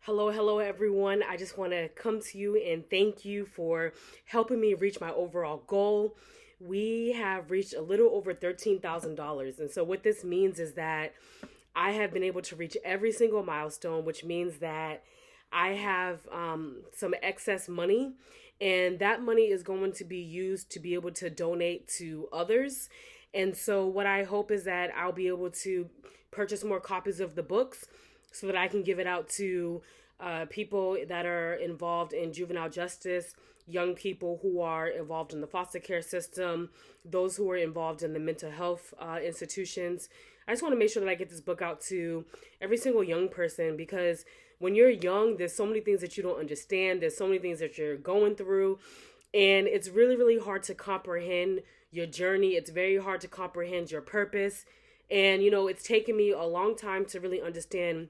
Hello, everyone. I just want to come to you and thank you for helping me reach my overall goal. We have reached a little over $13,000. And so, what this means is that I have been able to reach every single milestone, which means that I have some excess money, and that money is going to be used to be able to donate to others. And so, what I hope is that I'll be able to purchase more copies of the books so that I can give it out to people that are involved in juvenile justice, young people who are involved in the foster care system, those who are involved in the mental health institutions. I just want to make sure that I get this book out to every single young person because when you're young, there's so many things that you don't understand. There's so many things that you're going through. And it's really, really hard to comprehend your journey. It's very hard to comprehend your purpose. And, it's taken me a long time to really understand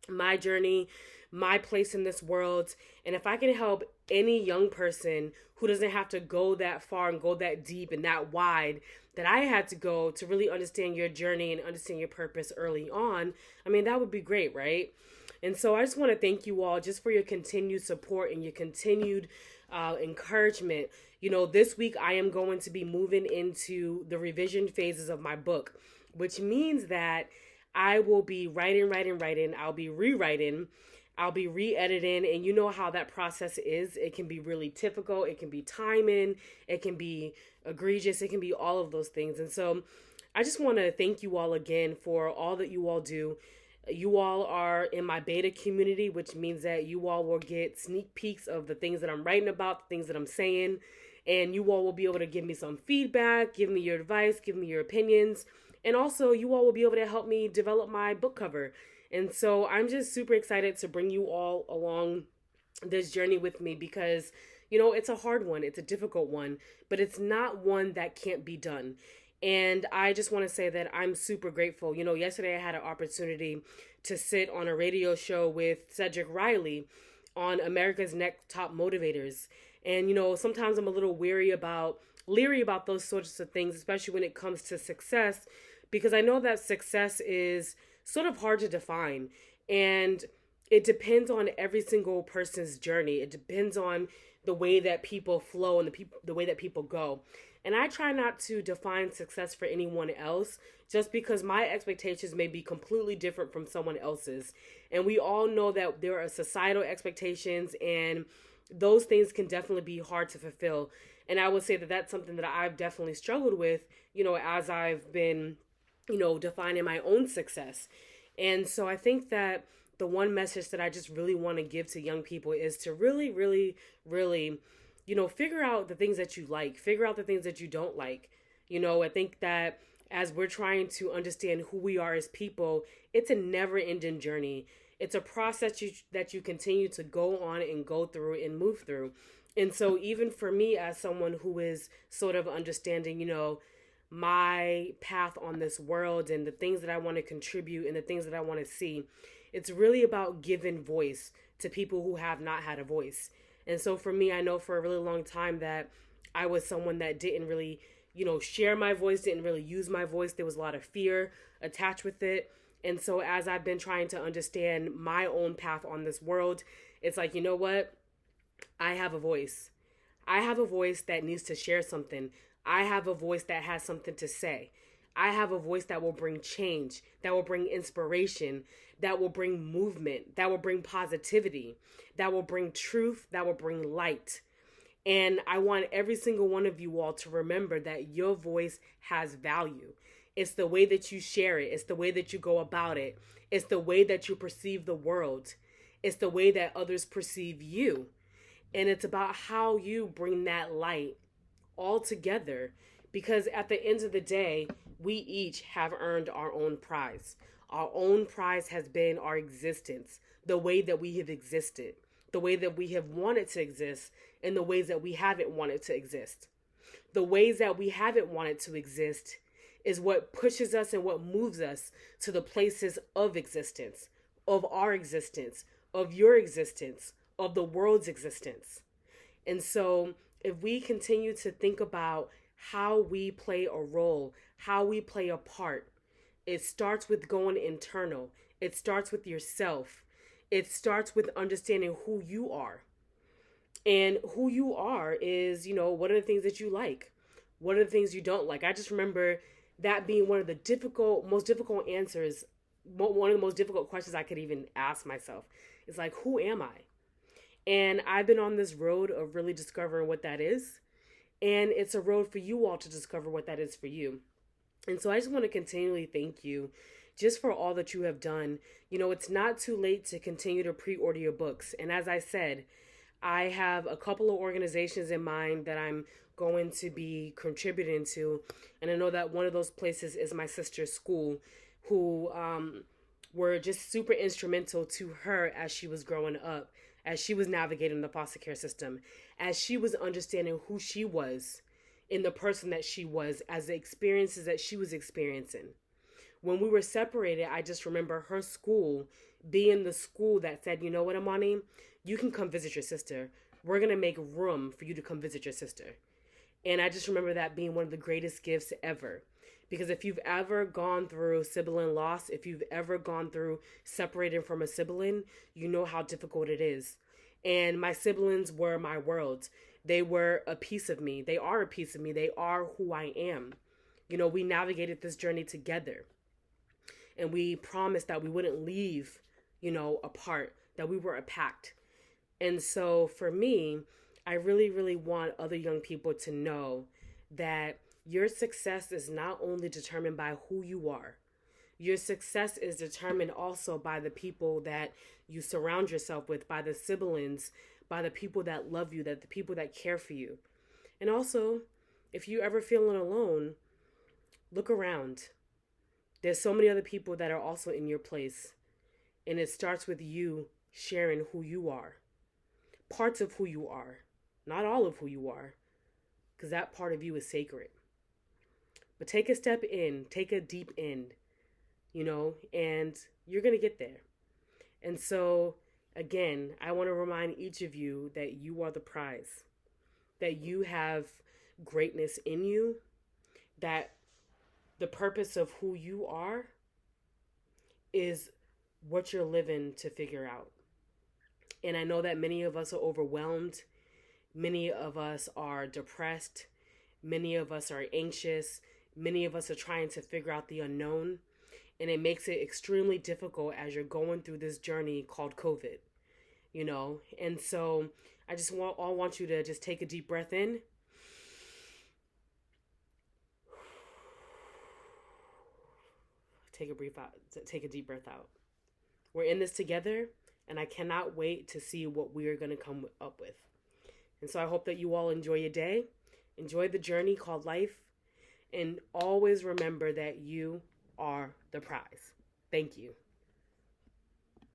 my journey, my place in this world. And if I can help any young person who doesn't have to go that far and go that deep and that wide that I had to go to really understand your journey and understand your purpose early on, I mean, that would be great, right? And so I just want to thank you all just for your continued support and your continued encouragement. This week I am going to be moving into the revision phases of my book, which means that I will be writing. I'll be rewriting. I'll be re-editing. And you know how that process is. It can be really difficult. It can be timing. It can be egregious. It can be all of those things. And so I just want to thank you all again for all that you all do. You all are in my beta community, which means that you all will get sneak peeks of the things that I'm writing about, the things that I'm saying. And you all will be able to give me some feedback, give me your advice, give me your opinions. And also, you all will be able to help me develop my book cover. And so I'm just super excited to bring you all along this journey with me because, it's a hard one. It's a difficult one, but it's not one that can't be done. And I just want to say that I'm super grateful. Yesterday I had an opportunity to sit on a radio show with Cedric Riley on America's Next Top Motivators. And, sometimes I'm a little leery about those sorts of things, especially when it comes to success, because I know that success is sort of hard to define. And it depends on every single person's journey. It depends on the way that people flow and the way that people go. And I try not to define success for anyone else just because my expectations may be completely different from someone else's. And we all know that there are societal expectations, and those things can definitely be hard to fulfill. And I would say that that's something that I've definitely struggled with, as I've been, defining my own success. And so I think that the one message that I just really want to give to young people is to really, really, really, figure out the things that you like, figure out the things that you don't like. I think that as we're trying to understand who we are as people, it's a never ending journey. It's a process that you continue to go on and go through and move through. And so even for me as someone who is sort of understanding, my path on this world and the things that I want to contribute and the things that I want to see, it's really about giving voice to people who have not had a voice. And so for me, I know for a really long time that I was someone that didn't really, share my voice, didn't really use my voice. There was a lot of fear attached with it. And so as I've been trying to understand my own path on this world, it's like, you know what? I have a voice. I have a voice that needs to share something. I have a voice that has something to say. I have a voice that will bring change, that will bring inspiration, that will bring movement, that will bring positivity, that will bring truth, that will bring light. And I want every single one of you all to remember that your voice has value. It's the way that you share it. It's the way that you go about it. It's the way that you perceive the world. It's the way that others perceive you. And it's about how you bring that light all together, because at the end of the day, we each have earned our own prize. Our own prize has been our existence, the way that we have existed, the way that we have wanted to exist, and the ways that we haven't wanted to exist. The ways that we haven't wanted to exist is what pushes us and what moves us to the places of existence, of our existence, of your existence, of the world's existence. And so if we continue to think about how we play a role, how we play a part, it starts with going internal. It starts with yourself. It starts with understanding who you are. And who you are is, what are the things that you like? What are the things you don't like? I just remember that being one of the most difficult answers, one of the most difficult questions I could even ask myself. It's like, who am I? And I've been on this road of really discovering what that is. And it's a road for you all to discover what that is for you. And so I just want to continually thank you just for all that you have done. It's not too late to continue to pre-order your books. And as I said, I have a couple of organizations in mind that I'm going to be contributing to. And I know that one of those places is my sister's school, who were just super instrumental to her as she was growing up, as she was navigating the foster care system, as she was understanding who she was in the person that she was, as the experiences that she was experiencing. When we were separated, I just remember her school being the school that said, you know what, Amani, you can come visit your sister. We're going to make room for you to come visit your sister. And I just remember that being one of the greatest gifts ever. Because if you've ever gone through sibling loss, if you've ever gone through separating from a sibling, you know how difficult it is. And my siblings were my world. They were a piece of me. They are a piece of me. They are who I am. We navigated this journey together. And we promised that we wouldn't leave, apart, that we were a pact. And so for me, I really, really want other young people to know that your success is not only determined by who you are. Your success is determined also by the people that you surround yourself with, by the siblings, by the people that love you, that the people that care for you. And also, if you ever feeling alone, look around. There's so many other people that are also in your place. And it starts with you sharing who you are. Parts of who you are. Not all of who you are. Because that part of you is sacred. But take a step in. Take a deep end. And you're going to get there. And so, again, I want to remind each of you that you are the prize. That you have greatness in you. That the purpose of who you are is what you're living to figure out. And I know that many of us are overwhelmed. Many of us are depressed. Many of us are anxious. Many of us are trying to figure out the unknown. And it makes it extremely difficult as you're going through this journey called COVID, And so I just want you to just take a deep breath in. Take a deep breath out. We're in this together, and I cannot wait to see what we are going to come up with. And so I hope that you all enjoy your day, enjoy the journey called life, and always remember that you are the prize. Thank you.